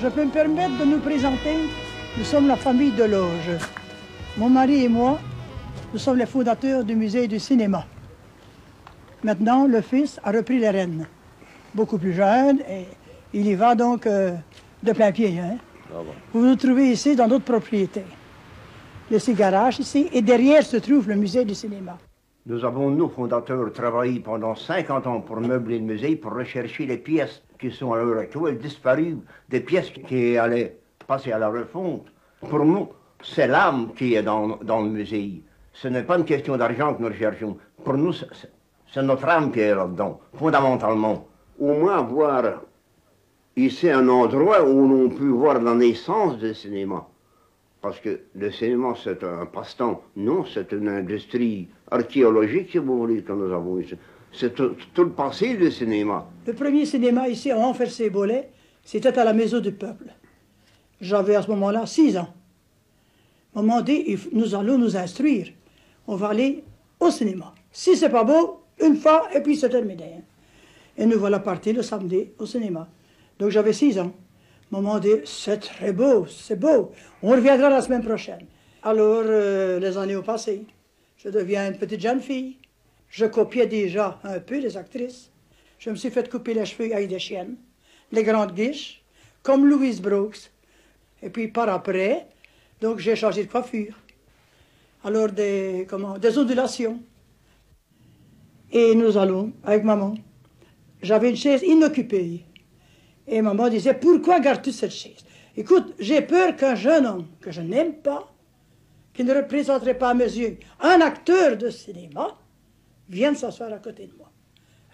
Je peux me permettre de nous présenter. Nous sommes la famille Deloge. Mon mari et moi, nous sommes les fondateurs du musée du cinéma. Maintenant, le fils a repris les rênes. Beaucoup plus jeune, et il y va donc de plein pied. Hein? Ah bon. Vous nous trouvez ici dans notre propriété. Le petit garage ici, et derrière se trouve le musée du cinéma. Nous avons, nous, fondateurs, travaillé pendant 50 ans pour meubler le musée, pour rechercher les pièces qui sont à l'heure actuelle disparues, des pièces qui allaient passer à la refonte. Pour nous, c'est l'âme qui est dans le musée. Ce n'est pas une question d'argent que nous recherchons. Pour nous, c'est notre âme qui est là-dedans, fondamentalement. Au moins voir ici un endroit où l'on peut voir la naissance du cinéma. Parce que le cinéma, c'est un passe-temps. Non, c'est une industrie archéologique, si vous voulez, que nous avons ici. C'est tout le passé du cinéma. Le premier cinéma ici, à Enfer-Sébolet, c'était à la Maison du Peuple. J'avais à ce moment-là 6 ans. À un moment donné, nous allons nous instruire. On va aller au cinéma. Si c'est pas beau, une fois, et puis c'est terminé. Et nous voilà partis le samedi au cinéma. Donc j'avais 6 ans. À un moment donné, c'est très beau, c'est beau. On reviendra la semaine prochaine. Alors, les années ont passé. Je deviens une petite jeune fille. Je copiais déjà un peu les actrices. Je me suis fait couper les cheveux avec des chiennes, les grandes guiches, comme Louise Brooks. Et puis par après, donc j'ai changé de coiffure. Alors des ondulations. Et nous allons avec maman. J'avais une chaise inoccupée. Et maman disait, pourquoi gardes-tu cette chaise? Écoute, j'ai peur qu'un jeune homme que je n'aime pas, qui ne représenterait pas à mes yeux un acteur de cinéma, vienne s'asseoir à côté de moi.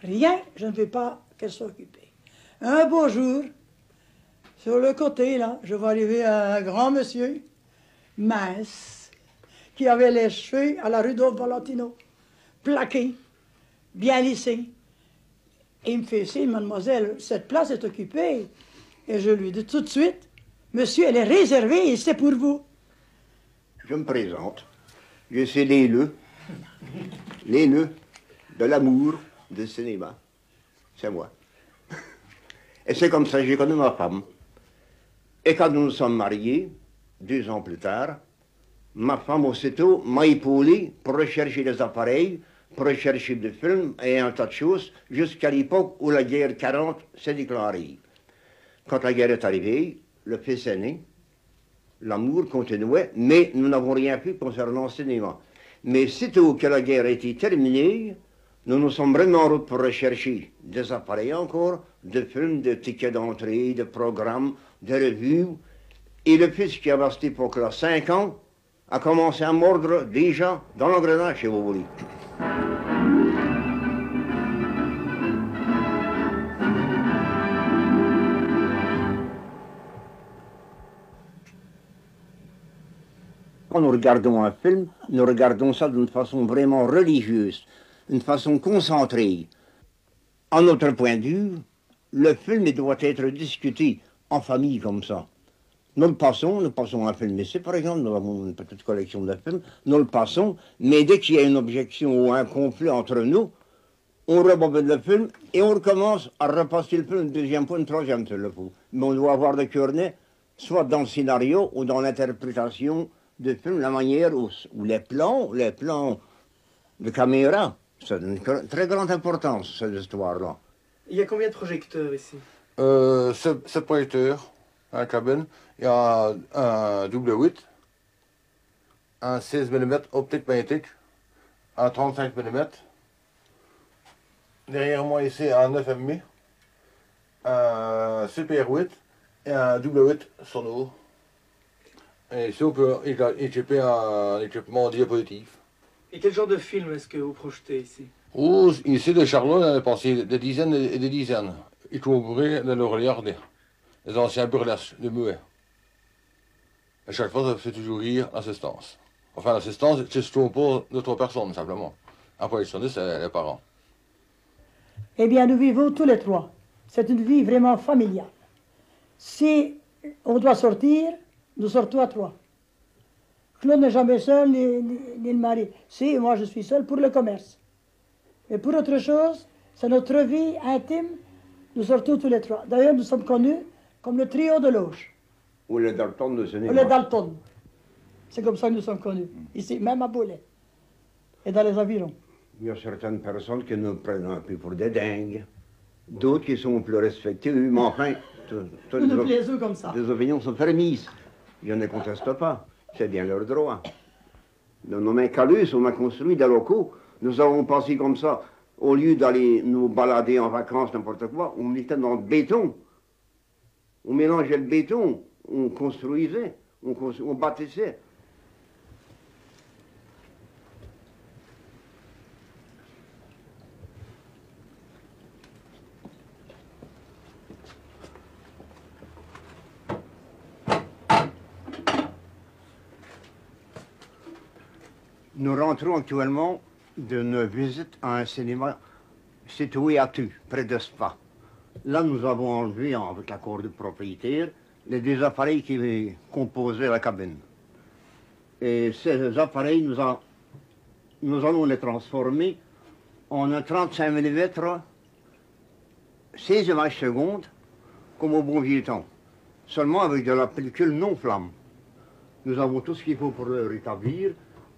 Rien, je ne veux pas qu'elle soit occupée. Un beau jour, sur le côté, là, je vois arriver un grand monsieur, mince, qui avait les cheveux à la Rudolph Valentino, plaqués, bien lissés. Et il me fait signe, mademoiselle, cette place est occupée. Et je lui dis tout de suite, monsieur, elle est réservée et c'est pour vous. Je me présente. Je suis l'élu de l'amour du cinéma. C'est moi. Et c'est comme ça que j'ai connu ma femme. Et quand nous nous sommes mariés, 2 ans plus tard, ma femme aussitôt m'a épaulé pour rechercher les appareils, pour rechercher des films et un tas de choses, jusqu'à l'époque où la guerre 40 s'est déclarée. Quand la guerre est arrivée, le fils est né, l'amour continuait, mais nous n'avons rien fait concernant le cinéma. Mais sitôt que la guerre a été terminée, nous nous sommes vraiment en route pour rechercher des appareils encore, des films, des tickets d'entrée, des programmes, des revues. Et le fils qui avait à cette époque-là 5 ans, a commencé à mordre déjà dans l'engrenage, si vous voulez. Quand nous regardons un film, nous regardons ça d'une façon vraiment religieuse, d'une façon concentrée. À notre point de vue, le film doit être discuté en famille comme ça. Nous passons un film ici, par exemple, nous avons une petite collection de films, nous le passons, mais dès qu'il y a une objection ou un conflit entre nous, on rebobine le film et on recommence à repasser le film une deuxième fois, une troisième fois le coup. Mais on doit avoir le cœur net, soit dans le scénario ou dans l'interprétation du film, la manière où les plans de caméra, c'est une très grande importance, cette histoire-là. Il y a combien de projecteurs ici? 7 projecteurs à la cabine. Il y a un double 8, un 16 mm optique magnétique, un 35 mm. Derrière moi ici, un 9 mm, un super 8 et un double 8 sonore. Et ici, on peut équiper un équipement diapositif. Et quel genre de film est-ce que vous projetez ici? Oh, ici, de Charlot, on a passé des dizaines et des dizaines. Il faut ouvrir de le regarder. Les anciens burlesques, de muets. À chaque fois, ça fait toujours rire l'assistance. Enfin, l'assistance, c'est surtout pour d'autres personnes, simplement. Après, c'est les parents. Eh bien, nous vivons tous les 3. C'est une vie vraiment familiale. Si on doit sortir, nous sortons à 3. Claude n'est jamais seul, ni le mari. Si, moi je suis seul pour le commerce. Et pour autre chose, c'est notre vie intime, nous sortons tous les 3. D'ailleurs, nous sommes connus comme le trio de Loge, Ou le Dalton de ou cinéma. le Dalton. C'est comme ça que nous sommes connus, ici, même à Boulay, et dans les environs. Il y a certaines personnes qui nous prennent un peu pour des dingues. D'autres qui sont plus respectés, mais enfin, Nous nous plaisons comme ça. les opinions sont permises. Je ne conteste pas. C'est bien leur droit. Dans nos mains calus, on a construit des locaux. Nous avons pensé comme ça. Au lieu d'aller nous balader en vacances, n'importe quoi, on était dans le béton. On mélangeait le béton. On construisait. On bâtissait. Nous rentrons actuellement d'une visite à un cinéma situé à Tu, près de Spa. Là, nous avons enlevé, avec l'accord du propriétaire, les deux appareils qui composaient la cabine. Et ces appareils, nous allons les transformer en un 35 mm, 16 images secondes, comme au bon vieux temps. Seulement avec de la pellicule non flamme. Nous avons tout ce qu'il faut pour le rétablir.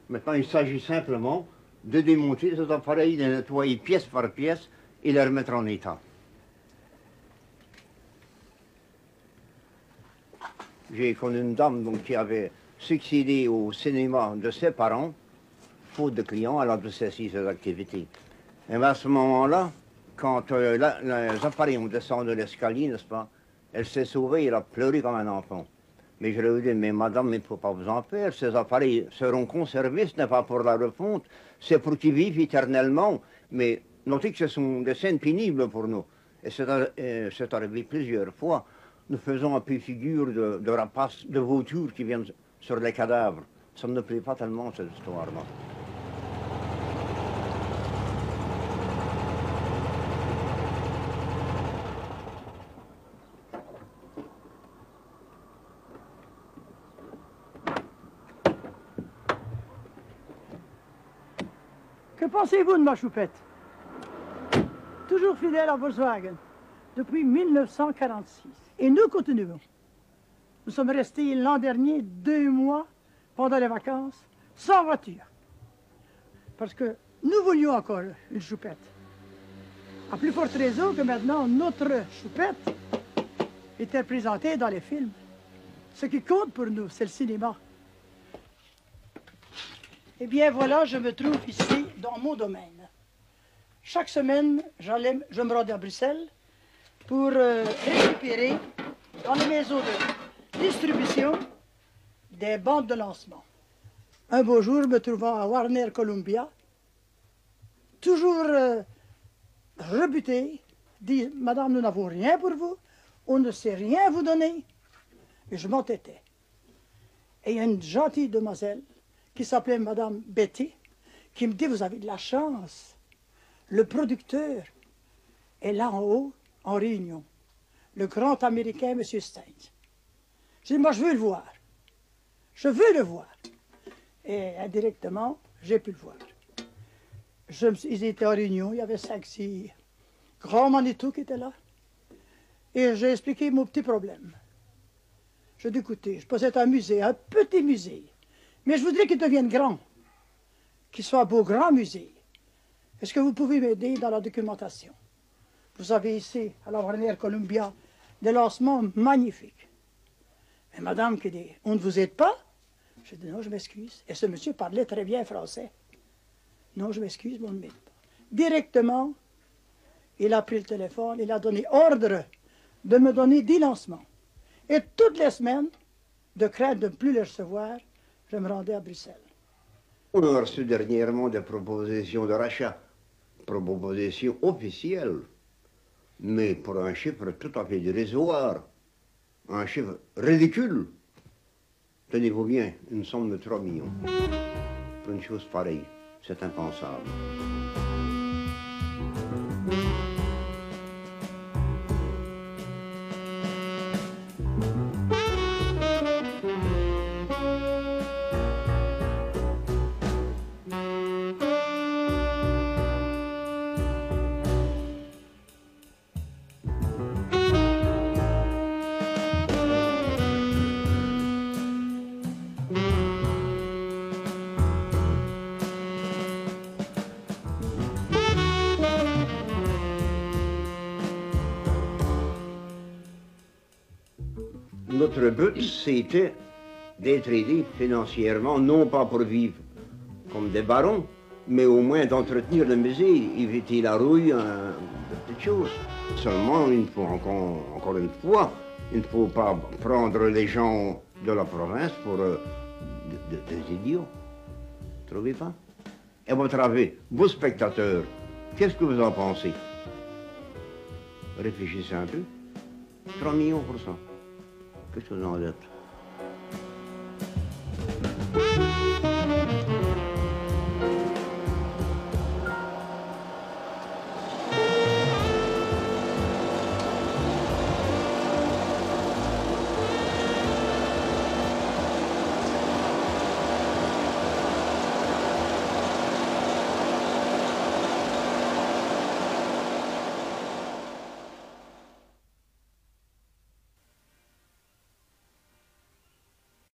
Maintenant, il s'agit simplement de démonter ces appareils, de les nettoyer pièce par pièce et les remettre en état. J'ai connu une dame donc, qui avait succédé au cinéma de ses parents, faute de clients, elle a dû cesser ses activités. Et à ce moment-là, quand les appareils ont descendu l'escalier, n'est-ce pas, elle s'est sauvée, elle a pleuré comme un enfant. Mais je lui ai dit, mais madame, il ne faut pas vous en faire, ces appareils seront conservés, ce n'est pas pour la refonte, c'est pour qu'ils vivent éternellement. Mais notez que ce sont des scènes pénibles pour nous. Et c'est arrivé plusieurs fois. Nous faisons un peu figure de rapaces, de vautours qui viennent sur les cadavres. Ça ne me plaît pas tellement, cette histoire-là. Que pensez-vous de ma choupette? Toujours fidèle à Volkswagen, depuis 1946. Et nous continuons. Nous sommes restés l'an dernier 2 mois pendant les vacances sans voiture. Parce que nous voulions encore une choupette. À plus forte raison que maintenant notre choupette était présentée dans les films. Ce qui compte pour nous, c'est le cinéma. Eh bien voilà, je me trouve ici dans mon domaine. Chaque semaine, je me rendais à Bruxelles pour récupérer dans les maisons de distribution des bandes de lancement. Un beau jour, me trouvant à Warner Columbia, toujours rebuté, dit « Madame, nous n'avons rien pour vous, on ne sait rien vous donner. » Et je m'entêtais. Et il y a une gentille demoiselle qui s'appelait Madame Betty, qui me dit « Vous avez de la chance. Le producteur est là en haut, en réunion. Le grand Américain, M. Steins. » J'ai dit « Moi, je veux le voir. Je veux le voir. » Et indirectement, j'ai pu le voir. Ils étaient en réunion, il y avait 5-6 grands Manitou qui étaient là. Et j'ai expliqué mon petit problème. Je dis, écoutez, je possède un musée, un petit musée. Mais je voudrais qu'il devienne grand, qu'il soit un beau grand musée. Est-ce que vous pouvez m'aider dans la documentation? Vous avez ici, à la Warner Columbia, des lancements magnifiques. Mais madame qui dit, on ne vous aide pas? Je dis, non, je m'excuse. Et ce monsieur parlait très bien français. Non, je m'excuse, mais on ne m'aide pas. Directement, il a pris le téléphone, il a donné ordre de me donner 10 lancements. Et toutes les semaines, de crainte de ne plus les recevoir, je me rendais à Bruxelles. On a reçu dernièrement des propositions de rachat, propositions officielles, mais pour un chiffre tout à fait dérisoire, un chiffre ridicule. Tenez-vous bien, une somme de 3 millions. Pour une chose pareille, c'est impensable. Notre but, c'était d'être aidés financièrement, non pas pour vivre comme des barons, mais au moins d'entretenir le musée, éviter la rouille, de petites choses. Seulement, encore une fois, il ne faut pas prendre les gens de la province pour des idiots. Trouvez pas? Et votre avis, vos spectateurs, qu'est-ce que vous en pensez? Réfléchissez un peu. 3 millions %. Qu'est-ce que vous en dites?